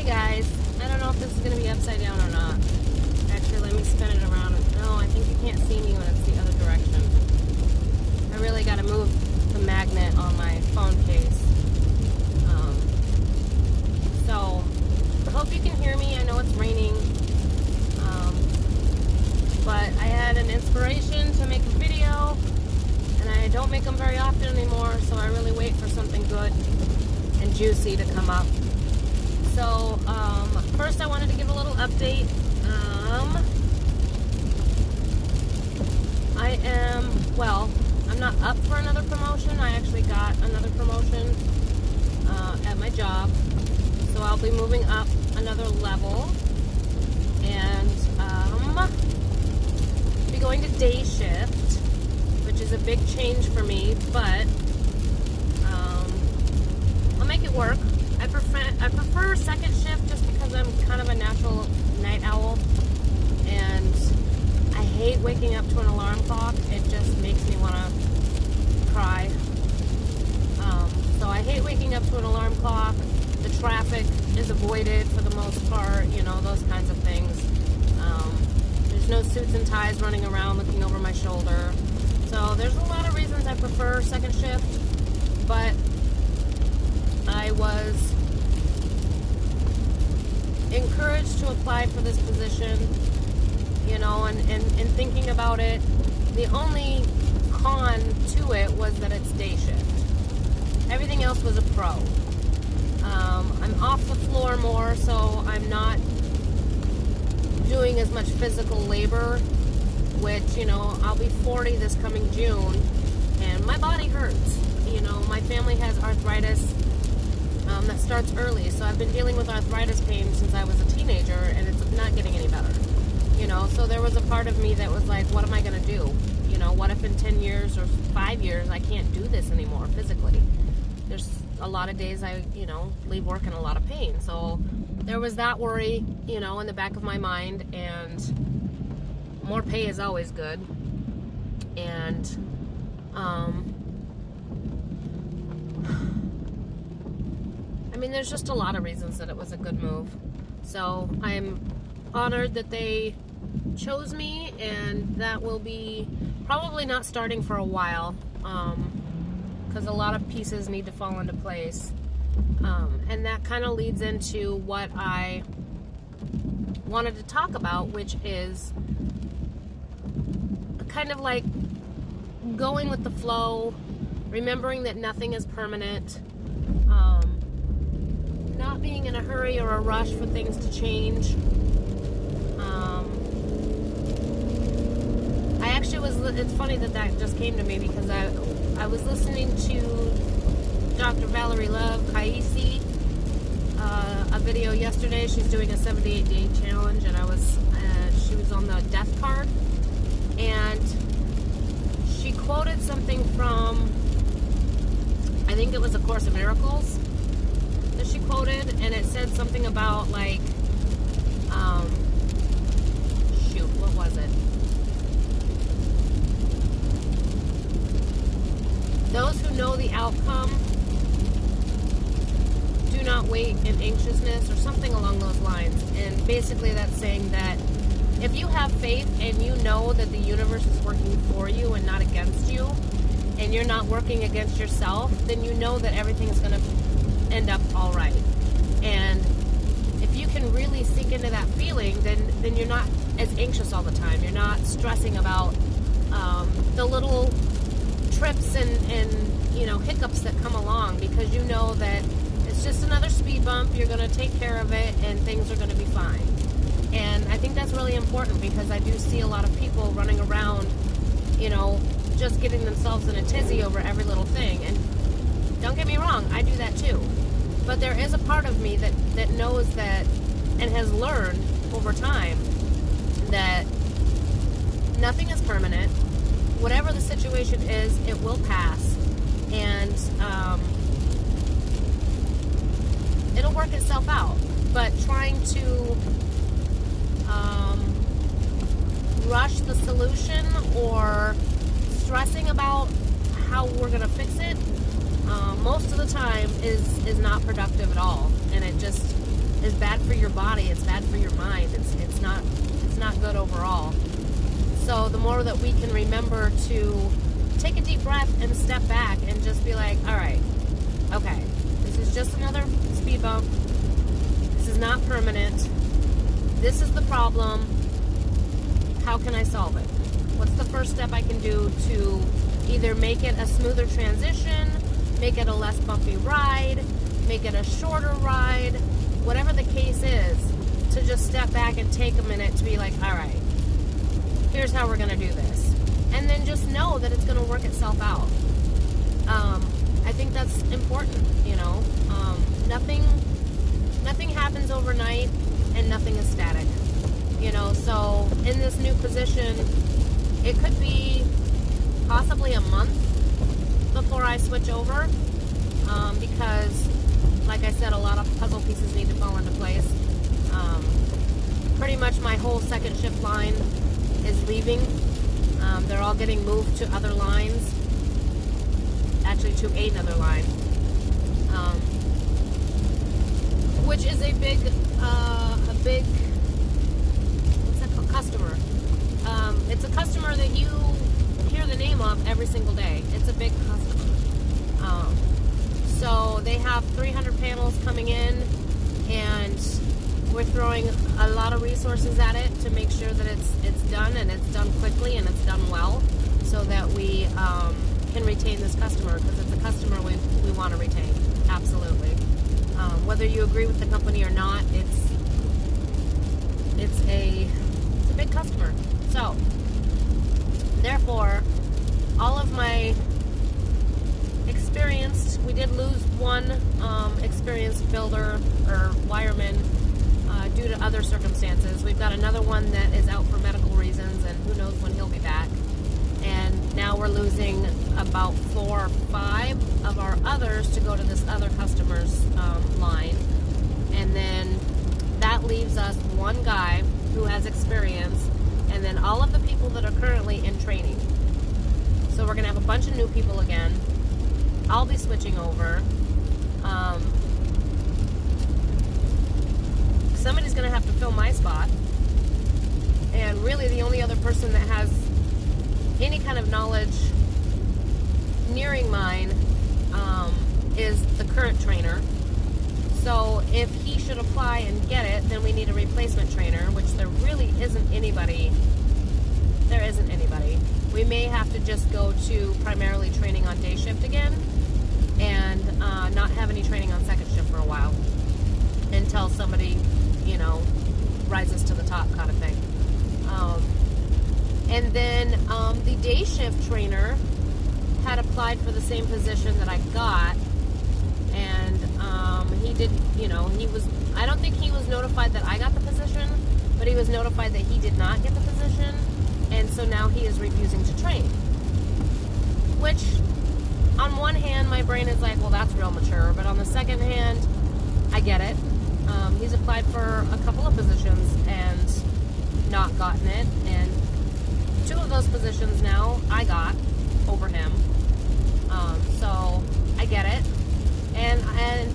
Hey guys, I don't know if this is going to be upside down or not. Actually, let me spin it around. No, I think you can't see me when it's the other direction. I really got to move the magnet on my phone case. So, I hope you can hear me. I know it's raining. But I had an inspiration to make a video, and I don't make them very often anymore, so I really wait for something good and juicy to come up. So, first I wanted to give a little update. I'm not up for another promotion. I actually got another promotion at my job. So I'll be moving up another level. And be going to day shift, which is a big change for me, but I'll make it work. I prefer second shift just because I'm kind of a natural night owl, and I hate waking up to an alarm clock. It just makes me want to cry. So I hate waking up to an alarm clock. The traffic is avoided for the most part, those kinds of things. There's no suits and ties running around looking over my shoulder. So there's a lot of reasons I prefer second shift, but I was encouraged to apply for this position, and thinking about it, the only con to it was that it's day shift. Everything else was a pro. I'm off the floor more, so I'm not doing as much physical labor, which, I'll be 40 this coming June, and my body hurts. My family has arthritis that starts early, so I've been dealing with arthritis pain since I was a teenager, and it's not getting any better. So there was a part of me that was like, what am I going to do? What if in 10 years or 5 years I can't do this anymore physically? There's a lot of days I, leave work in a lot of pain. So there was that worry, in the back of my mind, and more pay is always good. And, there's just a lot of reasons that it was a good move. So I'm honored that they chose me, and that will be probably not starting for a while, because a lot of pieces need to fall into place. And that kind of leads into what I wanted to talk about, which is kind of like going with the flow, remembering that nothing is permanent, not being in a hurry or a rush for things to change. It's funny that just came to me, because I was listening to Dr. Valerie Love Kaisi, a video yesterday. She's doing a 78-day challenge, and she was on the death card, and she quoted something from, I think it was A Course in Miracles that she quoted, and it said something about like, what was it? Those who know the outcome do not wait in anxiousness, or something along those lines. And basically that's saying that if you have faith and you know that the universe is working for you and not against you, and you're not working against yourself, then you know that everything is going to end up all right. And if you can really sink into that feeling, then you're not as anxious all the time. You're not stressing about the little trips and hiccups that come along, because you know that it's just another speed bump. You're going to take care of it, and things are going to be fine. And I think that's really important, because I do see a lot of people running around, just getting themselves in a tizzy over every little thing. And don't get me wrong, I do that too. But there is a part of me that knows that, and has learned over time, that nothing is permanent. Whatever the situation is, it will pass, and it'll work itself out. But trying to rush the solution, or stressing about how we're going to fix it, most of the time is not productive at all, and it just is bad for your body. It's bad for your mind. It's not good overall. So the more that we can remember to take a deep breath and step back and just be like, all right, okay, this is just another speed bump. This is not permanent. This is the problem. How can I solve it? What's the first step I can do to either make it a smoother transition, make it a less bumpy ride, make it a shorter ride, whatever the case is, to just step back and take a minute to be like, all right, here's how we're going to do this. And then just know that it's going to work itself out. I think that's important, you know. Nothing happens overnight and nothing is static, you know. So in this new position, it could be possibly a month before I switch over, because, like I said, a lot of puzzle pieces need to fall into place. Pretty much my whole second shift line is leaving. They're all getting moved to other lines, actually to another line, which is a big what's that called? Customer. It's a customer that you hear the name of every single day. It's a big customer. So they have 300 panels coming in, and we're throwing a lot of resources at it to make sure that it's done, and it's done quickly, and it's done well, so that we can retain this customer, because it's a customer we want to retain. Absolutely. Whether you agree with the company or not, it's a big customer. So therefore, all of my we did lose one experienced builder or wireman due to other circumstances. We've got another one that is out for medical reasons, and who knows when he'll be back. And now we're losing about 4 or 5 of our others to go to this other customer's line. And then that leaves us one guy who has experience, and then all of the people that are currently in training. So we're going to have a bunch of new people again. I'll be switching over. Somebody's going to have to fill my spot. And really the only other person that has any kind of knowledge nearing mine is the current trainer. So if he should apply and get it, then we need a replacement trainer, which there really isn't anybody. There isn't anybody. We may have to just go to primarily training on day shift again, and not have any training on second shift for a while until somebody, you know, rises to the top kind of thing. And then the day shift trainer had applied for the same position that I got, and he did, you know, I don't think he was notified that I got the position, but he was notified that he did not get the position, and so now he is refusing to train. Which, on one hand, my brain is like, well, that's real mature, but on the second hand, I get it. He's applied for a couple of positions and not gotten it, and 2 of those positions now I got over him. So I get it. And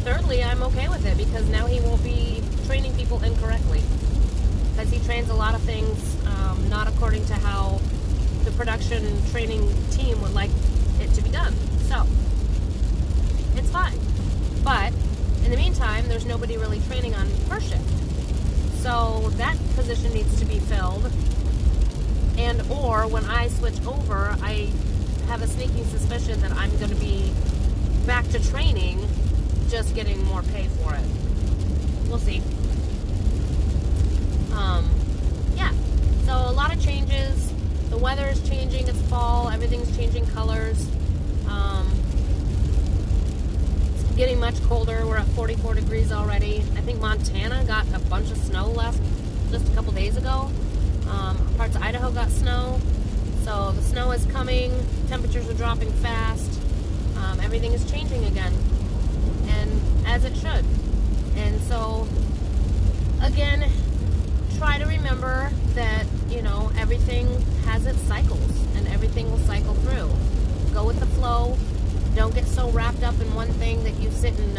thirdly, I'm okay with it, because now he won't be training people incorrectly, because he trains a lot of things not according to how the production training team would like it to be done. So it's fine. But in the meantime, there's nobody really training on first shift. So that position needs to be filled. And or when I switch over, I have a sneaking suspicion that I'm going to be back to training, just getting more pay for it. We'll see. Yeah. So a lot of changes. The weather is changing. It's fall. Everything's changing colors. It's getting much colder. We're at 44 degrees already. I think Montana got a bunch of snow just a couple days ago. Parts of Idaho got snow. So the snow is coming. Temperatures are dropping fast. Everything is changing again. And as it should. And so, again, try to remember that, you know, everything has its cycles, and everything will cycle through. Go with the flow. Don't get so wrapped up in one thing that you sit and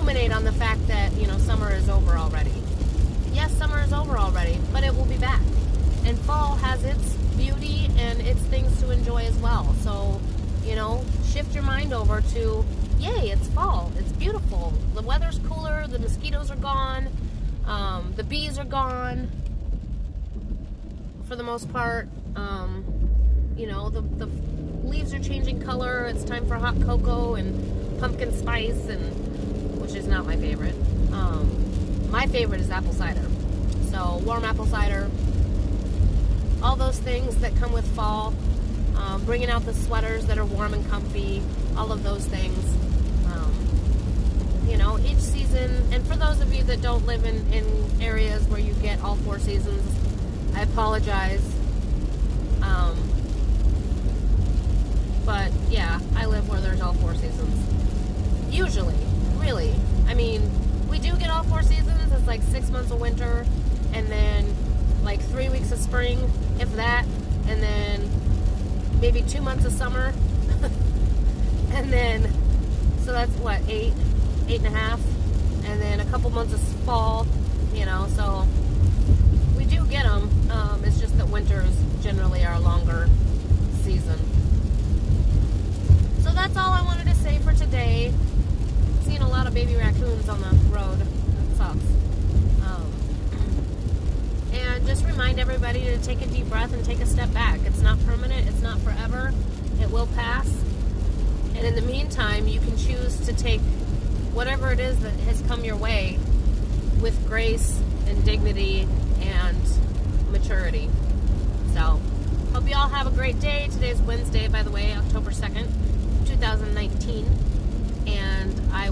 ruminate on the fact that, summer is over already. Yes, summer is over already, but it will be back. And fall has its beauty and its things to enjoy as well. So, shift your mind over to, yay, it's fall. It's beautiful. The weather's cooler. The mosquitoes are gone. The bees are gone for the most part. The leaves are changing color. It's time for hot cocoa and pumpkin spice, which is not my favorite. My favorite is apple cider. So warm apple cider, all those things that come with fall, bringing out the sweaters that are warm and comfy, all of those things. Each season, and for those of you that don't live in areas where you get all 4 seasons, I apologize. But yeah, I live where there's all 4 seasons. Usually, really. I mean, we do get all 4 seasons. It's like 6 months of winter, and then like 3 weeks of spring, if that, and then maybe 2 months of summer. And then, so that's what, 8.5, and then a couple months of fall, so we do get them. It's just that winters generally are a longer season. So that's all I wanted to say for today. Seeing a lot of baby raccoons on the road. That sucks. And just remind everybody to take a deep breath and take a step back. It's not permanent. It's not forever. It will pass. And in the meantime, you can choose to take whatever it is that has come your way with grace and dignity and maturity. So, hope you all have a great day. Today's Wednesday, by the way, October 2nd, 2019. And I